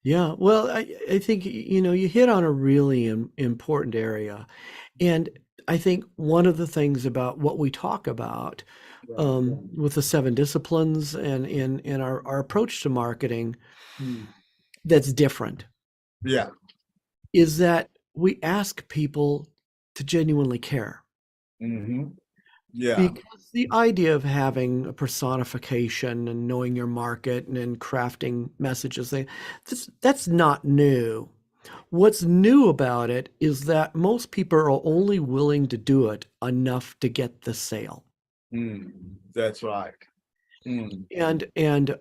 Yeah. Well, I think, you hit on a really important area. And I think one of the things about what we talk about with the 7 disciplines and in our approach to marketing that's different Yeah. is that we ask people to genuinely care. Yeah. Because the idea of having a personification and knowing your market and crafting messages, that's not new. What's new about it is that most people are only willing to do it enough to get the sale. That's right. And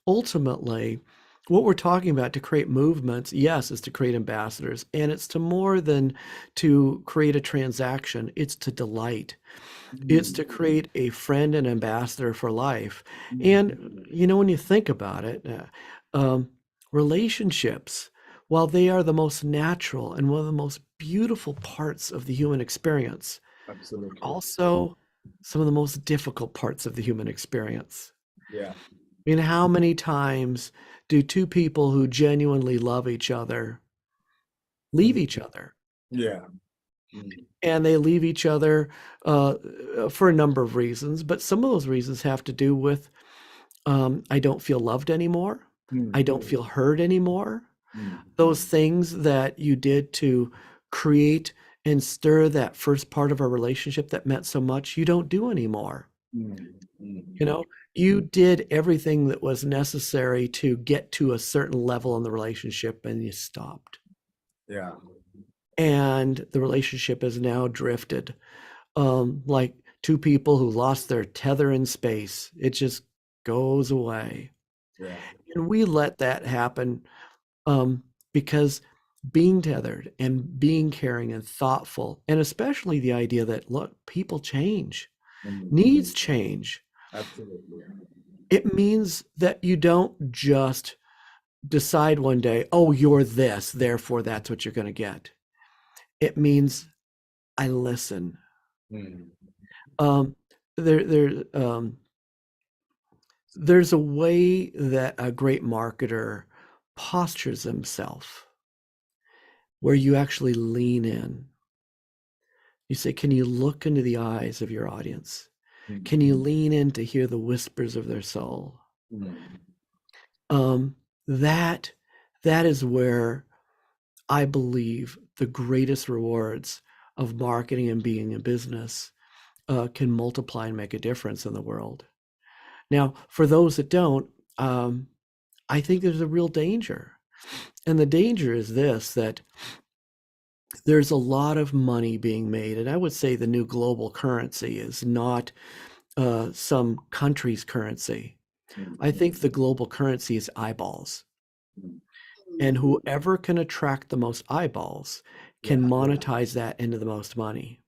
ultimately, what we're talking about to create movements, yes, is to create ambassadors, and it's to more than to create a transaction. It's to delight. It's to create a friend and ambassador for life. And, when you think about it, relationships, while they are the most natural and one of the most beautiful parts of the human experience, Absolutely. also some of the most difficult parts of the human experience. Yeah. I mean, how many times do 2 people who genuinely love each other leave each other? Yeah. And they leave each other for a number of reasons, but some of those reasons have to do with I don't feel loved anymore. I don't feel heard anymore. Those things that you did to create and stir that first part of a relationship that meant so much, you don't do anymore. You did everything that was necessary to get to a certain level in the relationship and you stopped. Yeah. And the relationship has now drifted like 2 people who lost their tether in space. It just goes away. Yeah. And we let that happen because being tethered and being caring and thoughtful, and especially the idea that, look, people change, needs change. Absolutely. It means that you don't just decide one day, oh, you're this, therefore that's what you're going to get. It means I listen. There's a way that a great marketer postures himself where you actually lean in. You say, can you look into the eyes of your audience? Can you lean in to hear the whispers of their soul? Mm. That is where I believe the greatest rewards of marketing and being in business can multiply and make a difference in the world. Now, for those that don't, I think there's a real danger. And the danger is this, that there's a lot of money being made. And I would say the new global currency is not some country's currency. I think the global currency is eyeballs. And whoever can attract the most eyeballs can monetize that into the most money.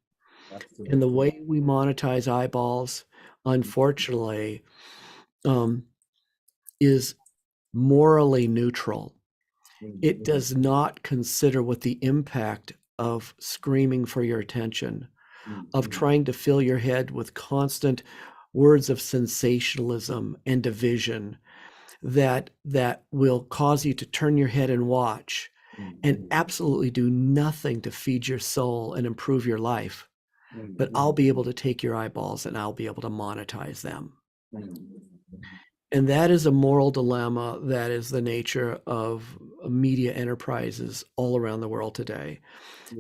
And the way we monetize eyeballs, unfortunately, is morally neutral. It does not consider what the impact of screaming for your attention, of trying to fill your head with constant words of sensationalism and division that will cause you to turn your head and watch and absolutely do nothing to feed your soul and improve your life. But I'll be able to take your eyeballs and I'll be able to monetize them. And that is a moral dilemma that is the nature of media enterprises all around the world today.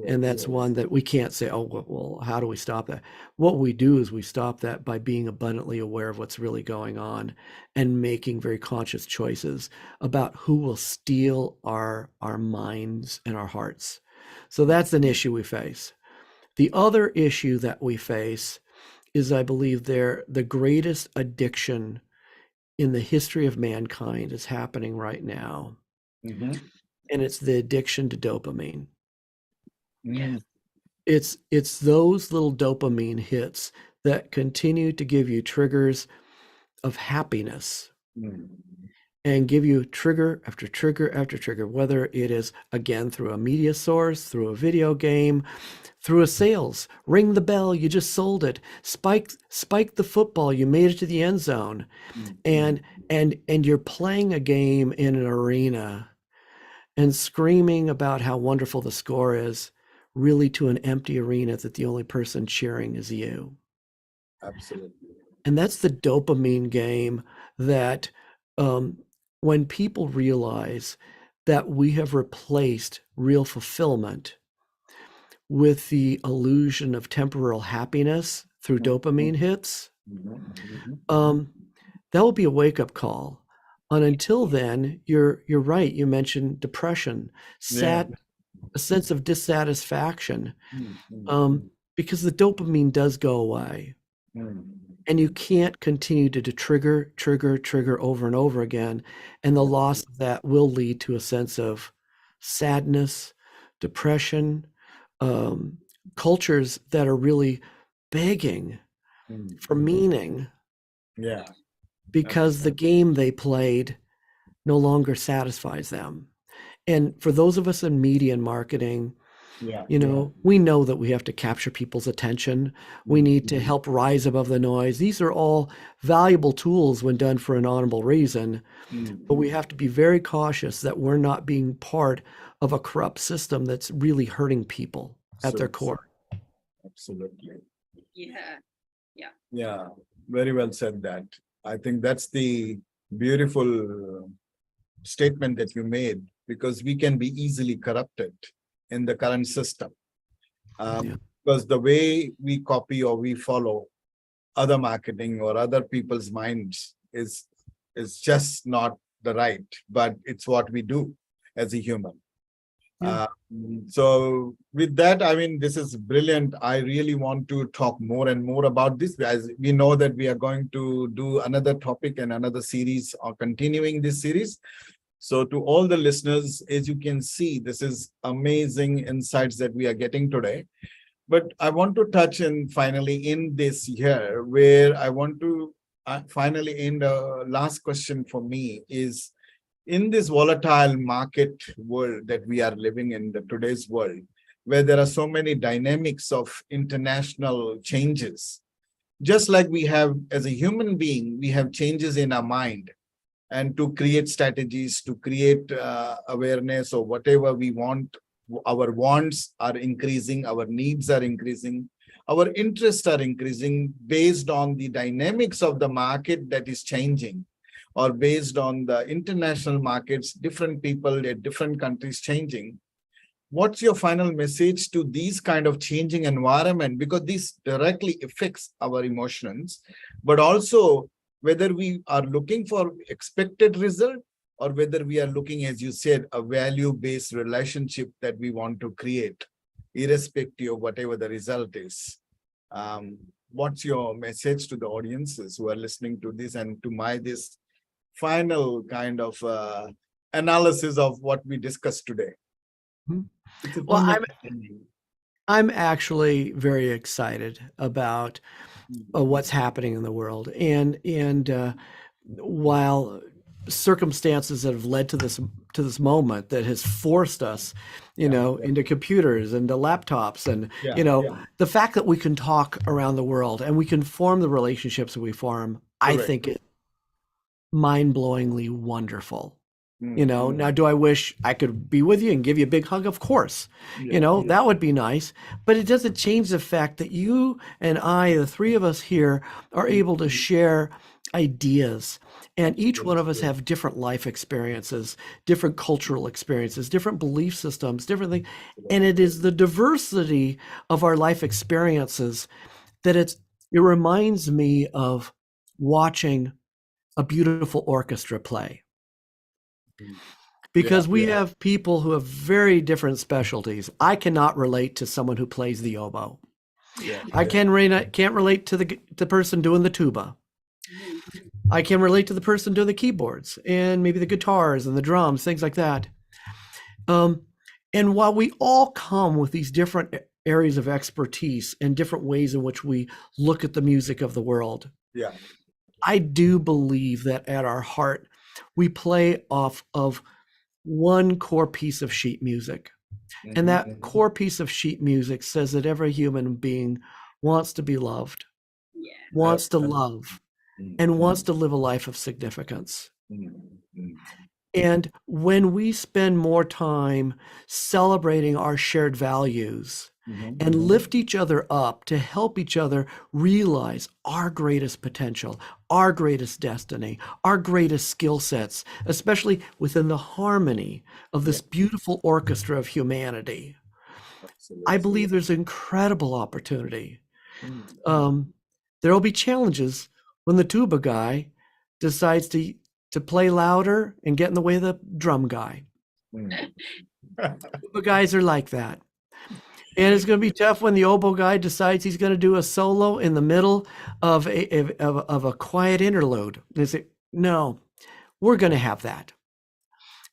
And that's one that we can't say, oh, well, how do we stop that? What we do is we stop that by being abundantly aware of what's really going on and making very conscious choices about who will steal our minds and our hearts. So that's an issue we face. The other issue that we face is, I believe, the greatest addiction in the history of mankind is happening right now. And it's the addiction to dopamine. It's those little dopamine hits that continue to give you triggers of happiness and give you trigger after trigger after trigger, whether it is, again, through a media source, through a video game, through a sales. Ring the bell, you just sold it. Spike the football, you made it to the end zone. And you're playing a game in an arena and screaming about how wonderful the score is, really to an empty arena that the only person cheering is you. Absolutely. And that's the dopamine game that when people realize that we have replaced real fulfillment with the illusion of temporal happiness through dopamine hits, that will be a wake-up call. And until then, you're right. You mentioned depression, a sense of dissatisfaction, because the dopamine does go away. And you can't continue to trigger over and over again. And the loss of that will lead to a sense of sadness, depression, cultures that are really begging for meaning. Because the game they played no longer satisfies them. And for those of us in media and marketing, we know that we have to capture people's attention. We need to help rise above the noise. These are all valuable tools when done for an honorable reason. But we have to be very cautious that we're not being part of a corrupt system that's really hurting people at their core. Absolutely. Yeah. Very well said that. I think that's the beautiful statement that you made, because we can be easily corrupted in the current system. Because the way we copy or we follow other marketing or other people's minds is just not the right, but it's what we do as a human. So with that, I mean, this is brilliant. I really want to talk more and more about this, as we know that we are going to do another topic and another series, or continuing this series. So to all the listeners, as you can see, this is amazing insights that we are getting today. But I want to touch in finally in this year, where I want to finally end. Last question for me is, in this volatile market world that we are living in, today's world, where there are so many dynamics of international changes, just like we have as a human being, we have changes in our mind, and to create strategies, to create awareness or whatever we want. Our wants are increasing, our needs are increasing, our interests are increasing based on the dynamics of the market that is changing, or based on the international markets, different people at different countries changing. What's your final message to these kind of changing environment? Because this directly affects our emotions, but also whether we are looking for expected result or whether we are looking, as you said, a value-based relationship that we want to create, irrespective of whatever the result is. What's your message to the audiences who are listening to this and to this final kind of analysis of what we discussed today? Well, I'm actually very excited about what's happening in the world, and while circumstances that have led to this moment that has forced us, into computers and to laptops, and the fact that we can talk around the world and we can form the relationships that we form, I think it mind-blowingly wonderful. Now, do I wish I could be with you and give you a big hug? Of course, that would be nice, but it doesn't change the fact that you and I, the three of us here, are able to share ideas, and each one of us have different life experiences, different cultural experiences, different belief systems, different things. And it is the diversity of our life experiences that it reminds me of watching a beautiful orchestra play. Because we have people who have very different specialties. I cannot relate to someone who plays the oboe. I can't relate to the person doing the tuba. I can relate to the person doing the keyboards and maybe the guitars and the drums, things like that. And while we all come with these different areas of expertise and different ways in which we look at the music of the world, I do believe that at our heart, we play off of one core piece of sheet music. And that core piece of sheet music says that every human being wants to be loved, wants to love, and wants to live a life of significance. And when we spend more time celebrating our shared values and lift each other up to help each other realize our greatest potential, our greatest destiny, our greatest skill sets, especially within the harmony of this beautiful orchestra of humanity, I believe there's incredible opportunity. There will be challenges when the tuba guy decides to play louder and get in the way of the drum guy. Tuba guys are like that. And it's going to be tough when the oboe guy decides he's going to do a solo in the middle of a quiet interlude. They say, no, we're going to have that.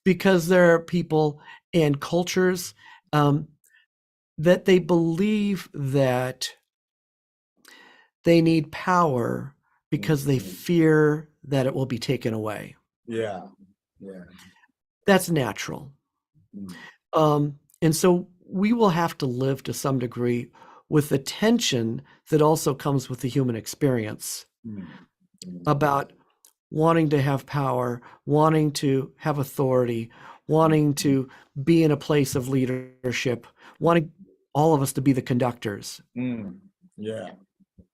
Because there are people and cultures that they believe that they need power because they fear that it will be taken away. That's natural. And so we will have to live to some degree with the tension that also comes with the human experience about wanting to have power, wanting to have authority, wanting to be in a place of leadership, wanting all of us to be the conductors.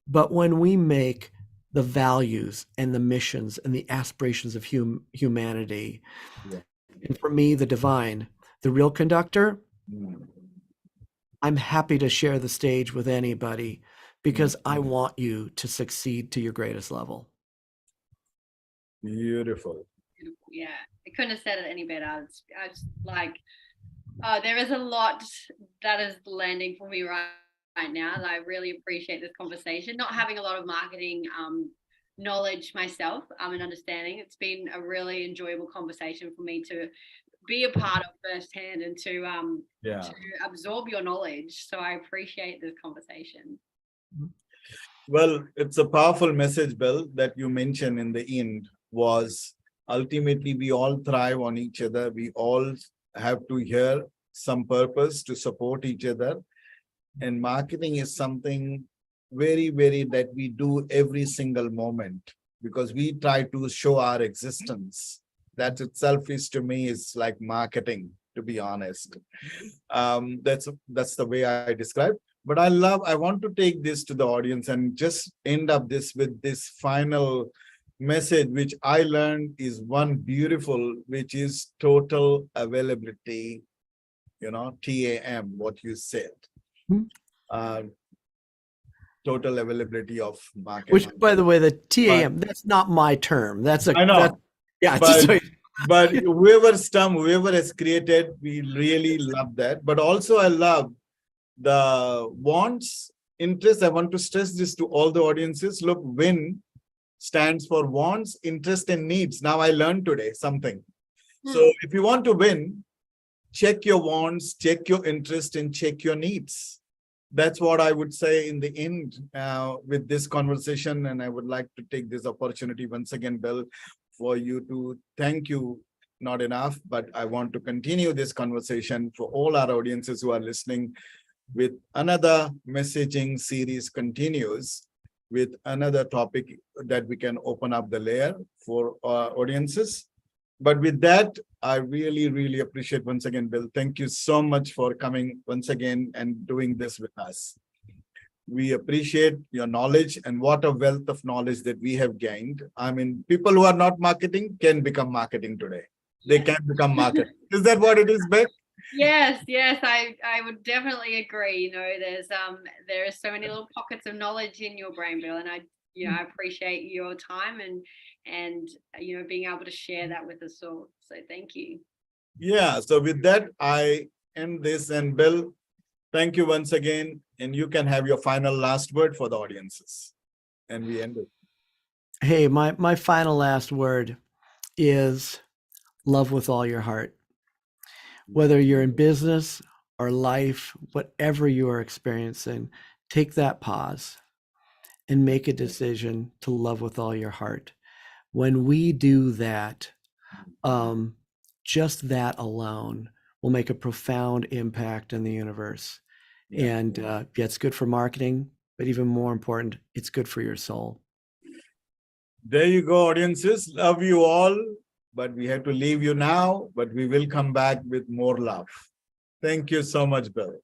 But when we make the values and the missions and the aspirations of humanity, and for me, the divine, the real conductor, I'm happy to share the stage with anybody because I want you to succeed to your greatest level. Beautiful. Yeah, I couldn't have said it any better. I was like, there is a lot that is landing for me right now, and I really appreciate this conversation. Not having a lot of marketing knowledge myself and understanding, it's been a really enjoyable conversation for me to be a part of firsthand and to absorb your knowledge. So I appreciate this conversation. Well, it's a powerful message, Bill, that you mentioned in the end was ultimately we all thrive on each other. We all have to hear some purpose to support each other. And marketing is something very, very that we do every single moment because we try to show our existence. That itself is, to me, is like marketing, to be honest. That's the way I describe. But I want to take this to the audience and just end up this with this final message, which I learned is one beautiful, which is total availability, TAM, what you said. Hmm. Total availability of market. Which, by the way, the TAM, that's not my term. That's a, I know. yeah. But whoever has created, we really love that. But also I love the wants, interest. I want to stress this to all the audiences. Look, WIN stands for wants, interest, and needs. Now I learned today something. So if you want to win, check your wants, check your interest, and check your needs. That's what I would say in the end with this conversation. And I would like to take this opportunity once again, Bill, for you to thank you. Not enough, but I want to continue this conversation for all our audiences who are listening with another messaging series continues with another topic that we can open up the layer for our audiences. But with that, I really, really appreciate once again, Bill. Thank you so much for coming once again and doing this with us. We appreciate your knowledge and what a wealth of knowledge that we have gained. I mean, people who are not marketing can become marketing today. They can become marketing. Is that what it is, Beck? Yes, I would definitely agree. There are so many little pockets of knowledge in your brain, Bill, and I appreciate your time and being able to share that with us all. So thank you. Yeah. So with that, I end this. And Bill, thank you once again. And you can have your final last word for the audiences. And we end it. Hey, my final last word is love with all your heart. Whether you're in business or life, whatever you are experiencing, take that pause and make a decision to love with all your heart. When we do that, just that alone will make a profound impact in the universe. And it's good for marketing, but even more important, it's good for your soul. There you go, audiences. Love you all. But we have to leave you now, but we will come back with more love. Thank you so much, Bill.